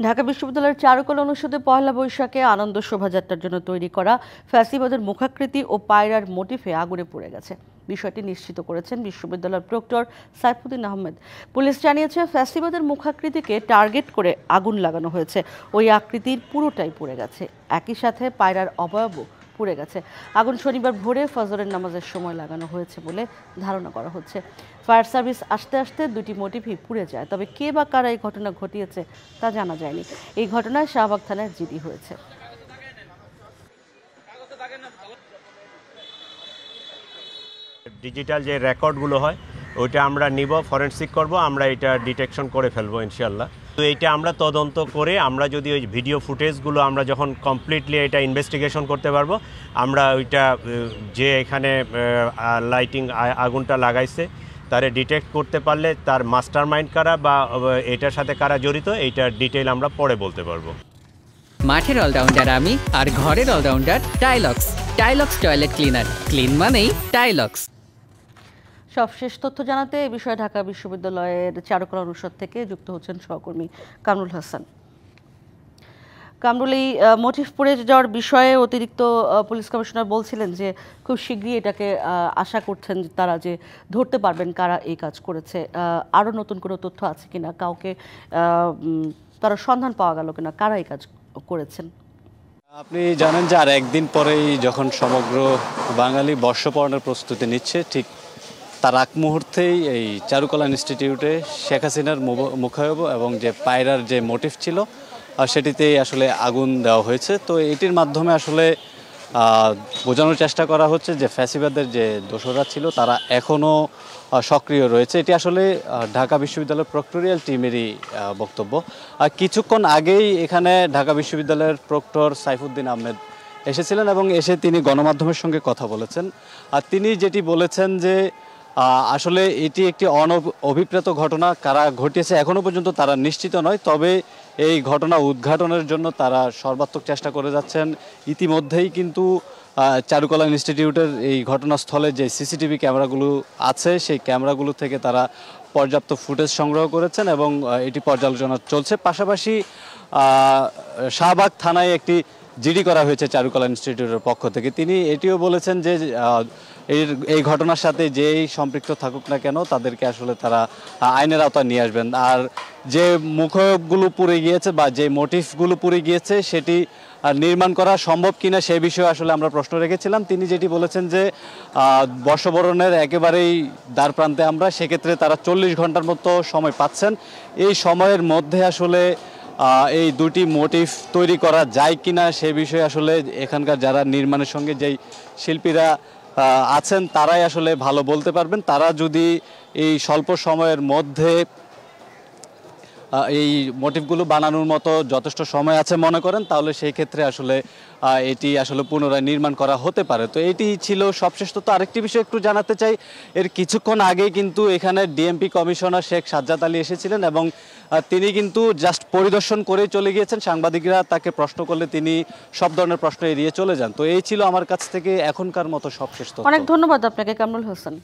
ঢাকা বিশ্ববিদ্যালয়ের চারুকলা অনুষদে পহেলা বৈশাখে আনন্দ শোভাযাত্রার জন্য তৈরি করা ফ্যাসিবাদের মুখাকৃতি ও পায়রার মোটিফে আগুনে পুড়ে গেছে। বিষয়টি নিশ্চিত করেছেন বিশ্ববিদ্যালয়ের প্রক্টর সাইফুদ্দিন আহমেদ। পুলিশ জানিয়েছে, ফ্যাসিবাদের মুখাকৃতিকে টার্গেট করে আগুন লাগানো হয়েছে। ওই আকৃতির পুরোটাই পুড়ে গেছে, একই সাথে পায়রার অবয়বও পুড়ে গেছে। আগুন শনিবার ভোরে ফজরের নামাজের সময় লাগানো হয়েছে বলে ধারণা করা হচ্ছে। ফায়ার সার্ভিস আসতে আসতে দুটি মোটিফই পুড়ে যায়, তবে কে বা কারা এই ঘটনা ঘটিয়েছে তা জানা যায়নি। এই ঘটনায় শাহবাগ থানায় জিডি হয়েছে। ডিজিটাল যে রেকর্ডগুলো হয় ওইটা আমরা নিব, ফরেনসিক করব, আমরা এটা ডিটেকশন করে ফেলবো ইনশাল্লাহ। তো এইটা আমরা তদন্ত করে আমরা যদি ওই ভিডিও ফুটেজগুলো আমরা যখন কমপ্লিটলি এটা ইনভেস্টিগেশন করতে পারবো, আমরা ওইটা যে এখানে লাইটিং আগুনটা লাগাইছে তারে ডিটেক্ট করতে পারলে তার মাস্টার মাইন্ড কারা বা এটার সাথে কারা জড়িত এইটার ডিটেইল আমরা পরে বলতে পারবো। মাঠের অলরাউন্ডার আমি, আর ঘরের allrounder Tilex. Tilex toilet cleaner, clean মানেই টাইলক্স। সবশেষ তথ্য জানাতে এ বিষয়ে ঢাকা বিশ্ববিদ্যালয়ের চারুকলা অনুষদ থেকে যুক্ত হচ্ছেন সহকর্মী কামরুল হাসান। কামরুল, এই মোটিভ পুড়ে যাওয়ার বিষয়ে অতিরিক্ত পুলিশ কমিশনার বলছিলেন যে খুব শীঘ্রই এটাকে আশা করছেন তারা যে ধরতে পারবেন কারা এই কাজ করেছে। আরও নতুন কোনো তথ্য আছে কিনা, কাউকে তারা সন্ধান পাওয়া গেল কিনা কারা এই কাজ করেছেন? আপনি জানেন যে আর একদিন পরেই যখন সমগ্র বাঙালি বর্ষবরণের প্রস্তুতি নিচ্ছে, ঠিক তার আগ মুহূর্তেই এই চারুকলা ইনস্টিটিউটে শেখ হাসিনার মুখায়ব এবং যে পায়রার যে মোটিভ ছিল সেটিতেই আসলে আগুন দেওয়া হয়েছে। তো এটির মাধ্যমে আসলে বোঝানোর চেষ্টা করা হচ্ছে যে ফ্যাসিবাদের যে দোসররা ছিল তারা এখনও সক্রিয় রয়েছে। এটি আসলে ঢাকা বিশ্ববিদ্যালয়ের প্রক্টোরিয়াল টিমেরই বক্তব্য। কিছুক্ষণ আগেই এখানে ঢাকা বিশ্ববিদ্যালয়ের প্রক্টর সাইফুদ্দিন আহমেদ এসেছিলেন এবং এসে তিনি গণমাধ্যমের সঙ্গে কথা বলেছেন। আর তিনি যেটি বলেছেন যে আসলে এটি একটি অভিপ্রেত ঘটনা, কারা ঘটিয়েছে এখনও পর্যন্ত তারা নিশ্চিত নয়, তবে এই ঘটনা উদ্ঘাটনের জন্য তারা সর্বাত্মক চেষ্টা করে যাচ্ছেন। ইতিমধ্যেই কিন্তু চারুকলা ইনস্টিটিউটের এই ঘটনাস্থলে যে সিসিটিভি ক্যামেরাগুলো আছে সেই ক্যামেরাগুলো থেকে তারা পর্যাপ্ত ফুটেজ সংগ্রহ করেছেন এবং এটি পর্যালোচনা চলছে। পাশাপাশি শাহবাগ থানায় একটি জিডি করা হয়েছে চারুকলা ইনস্টিটিউটের পক্ষ থেকে। তিনি এটিও বলেছেন যে এই ঘটনার সাথে যেই সম্পৃক্ত থাকুক না কেন তাদেরকে আসলে তারা আইনের আওতায় নিয়ে আসবেন। আর যে মুখায়বগুলো পুড়ে গিয়েছে বা যে মোটিভগুলো পুড়ে গিয়েছে সেটি নির্মাণ করা সম্ভব কিনা সে বিষয়ে আসলে আমরা প্রশ্ন রেখেছিলাম। তিনি যেটি বলেছেন যে বর্ষবরণের একেবারেই দ্বার প্রান্তে আমরা, সেক্ষেত্রে তারা 40 ঘন্টার মতো সময় পাচ্ছেন। এই সময়ের মধ্যে আসলে এই দুটি মোটিভ তৈরি করা যায় কিনা সে বিষয়ে আসলে এখানকার যারা নির্মাণের সঙ্গে যেই শিল্পীরা আছেন তারাই আসলে ভালো বলতে পারবেন। তারা যদি এই স্বল্প সময়ের মধ্যে এই মোটিভগুলো বানানোর মতো যথেষ্ট সময় আছে মনে করেন, তাহলে সেই ক্ষেত্রে আসলে এটি আসলে পুনরায় নির্মাণ করা হতে পারে। তো এটি ছিল সবশেষ তথ্য। আরেকটি বিষয় একটু জানাতে চাই, এর কিছুক্ষণ আগে কিন্তু এখানে ডিএমপি কমিশনার শেখ সাজ্জাদ আলী এসেছিলেন এবং তিনি কিন্তু জাস্ট পরিদর্শন করেই চলে গিয়েছেন। সাংবাদিকরা তাকে প্রশ্ন করলে তিনি সব ধরনের প্রশ্ন এড়িয়ে চলে যান। তো এই ছিল আমার কাছ থেকে এখনকার মতো সবশেষ তথ্য। অনেক ধন্যবাদ আপনাকে কামরুল হাসান।